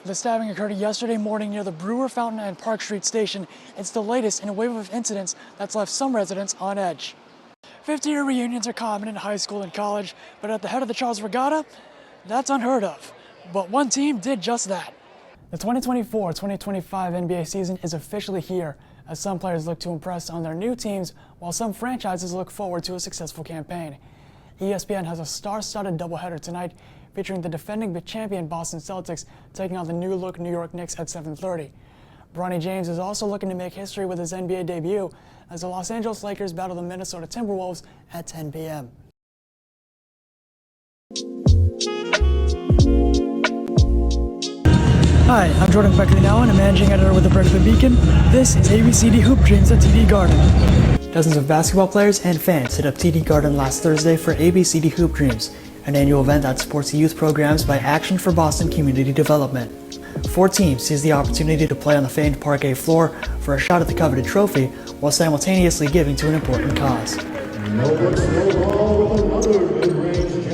The stabbing occurred yesterday morning near the Brewer Fountain and Park Street station. It's the latest in a wave of incidents that's left some residents on edge. 50-year reunions are common in high school and college, but at the head of the Charles Regatta, that's unheard of. But one team did just that. The 2024-2025 NBA season is officially here, as some players look to impress on their new teams, while some franchises look forward to a successful campaign. ESPN has a star-studded doubleheader tonight, featuring the defending champion Boston Celtics taking on the new-look New York Knicks at 7:30. Bronny James is also looking to make history with his NBA debut as the Los Angeles Lakers battle the Minnesota Timberwolves at 10 p.m. Hi, I'm Jordan Pagkalinawan, a managing editor with the Berkeley Beacon. This is ABCD Hoop Dreams at TD Garden. Dozens of basketball players and fans hit up TD Garden last Thursday for ABCD Hoop Dreams, an annual event that supports youth programs by Action for Boston Community Development. 4 teams seized the opportunity to play on the famed parquet floor for a shot at the coveted trophy, while simultaneously giving to an important cause.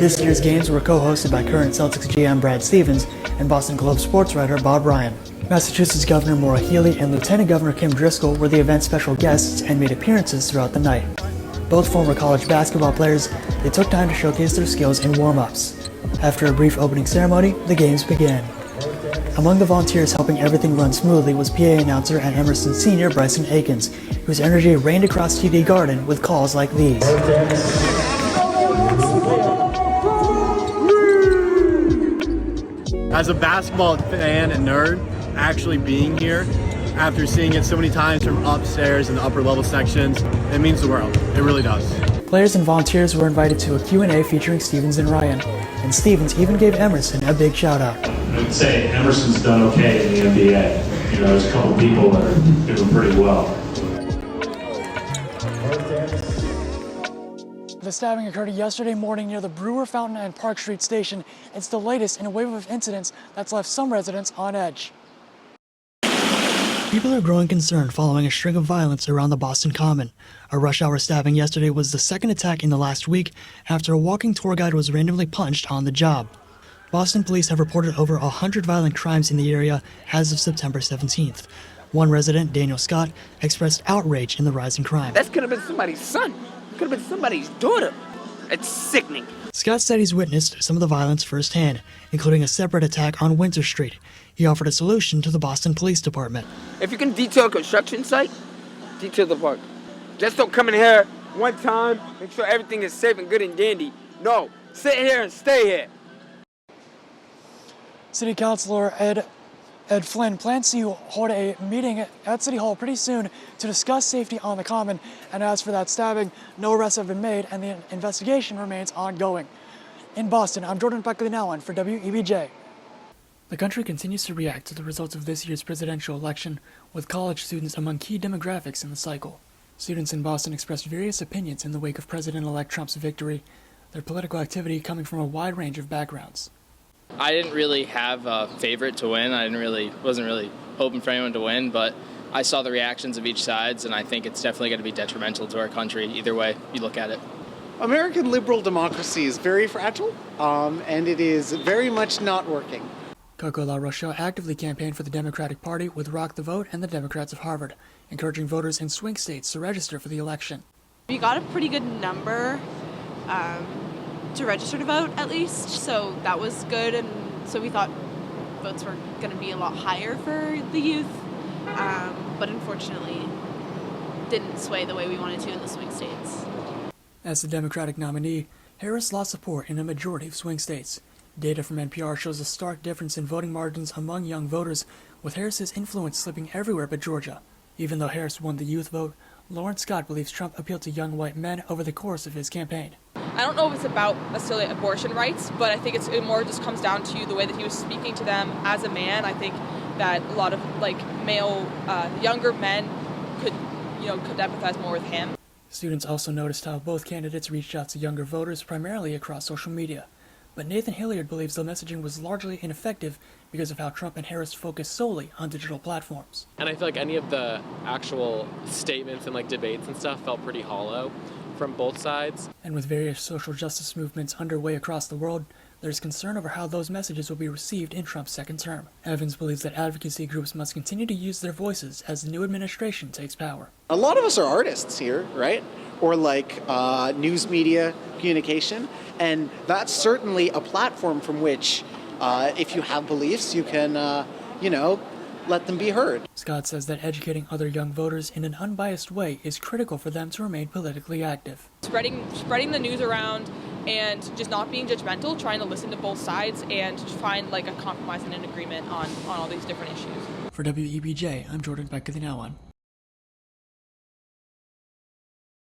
This year's games were co-hosted by current Celtics GM Brad Stevens and Boston Globe sports writer Bob Ryan. Massachusetts Governor Maura Healey and Lieutenant Governor Kim Driscoll were the event's special guests and made appearances throughout the night. Both former college basketball players, they took time to showcase their skills in warm-ups. After a brief opening ceremony, the games began. Among the volunteers helping everything run smoothly was PA announcer and Emerson senior Bryson Akins, whose energy reigned across TD Garden with calls like these. As a basketball fan and nerd, actually being here, after seeing it so many times from upstairs and the upper level sections, it means the world. It really does. Players and volunteers were invited to a Q&A featuring Stevens and Ryan, and Stevens even gave Emerson a big shout out. I would say Emerson's done okay in the NBA. You know, there's a couple people that are doing pretty well. The stabbing occurred yesterday morning near the Brewer Fountain and Park Street station. It's the latest in a wave of incidents that's left some residents on edge. People are growing concerned following a string of violence around the Boston Common. A rush hour stabbing yesterday was the second attack in the last week after a walking tour guide was randomly punched on the job. Boston police have reported over 100 violent crimes in the area as of September 17th. One resident, Daniel Scott, expressed outrage in the rise in crime. That could have been somebody's son. Could have been somebody's daughter. It's sickening. Scott said he's witnessed some of the violence firsthand, including a separate attack on Winter Street. He offered a solution to the Boston Police Department. If you can detail a construction site, detail the park. Just don't come in here one time, make sure everything is safe and good and dandy. No, sit here and stay here. City Councilor Ed Flynn plans to hold a meeting at City Hall pretty soon to discuss safety on the Common. And as for that stabbing, no arrests have been made and the investigation remains ongoing. In Boston, I'm Jordan Pagkalinawan for WEBJ. The country continues to react to the results of this year's presidential election, with college students among key demographics in the cycle. Students in Boston expressed various opinions in the wake of President-elect Trump's victory, their political activity coming from a wide range of backgrounds. I didn't really have a favorite to win. Wasn't really hoping for anyone to win, but I saw the reactions of each side, and I think it's definitely going to be detrimental to our country either way you look at it. American liberal democracy is very fragile, and it is very much not working. Coco LaRochelle actively campaigned for the Democratic Party with Rock the Vote and the Democrats of Harvard, encouraging voters in swing states to register for the election. We got a pretty good number to register to vote, at least, so that was good, and so we thought votes were going to be a lot higher for the youth, but unfortunately didn't sway the way we wanted to in the swing states. As the Democratic nominee, Harris lost support in a majority of swing states. Data from NPR shows a stark difference in voting margins among young voters, with Harris's influence slipping everywhere but Georgia. Even though Harris won the youth vote, Lawrence Scott believes Trump appealed to young white men over the course of his campaign. I don't know if it's about necessarily abortion rights, but I think it more just comes down to the way that he was speaking to them as a man. I think that a lot of male, younger men could empathize more with him. Students also noticed how both candidates reached out to younger voters primarily across social media. But Nathan Hilliard believes the messaging was largely ineffective because of how Trump and Harris focused solely on digital platforms. And I feel like any of the actual statements and debates and stuff felt pretty hollow from both sides. And with various social justice movements underway across the world, there's concern over how those messages will be received in Trump's second term. Evans believes that advocacy groups must continue to use their voices as the new administration takes power. A lot of us are artists here, right? Or like news media communication, and that's certainly a platform from which, if you have beliefs, you can, let them be heard. Scott says that educating other young voters in an unbiased way is critical for them to remain politically active. Spreading the news around and just not being judgmental, trying to listen to both sides and find like a compromise and an agreement on all these different issues. For WEBJ, I'm Jordan Pagkalinawan.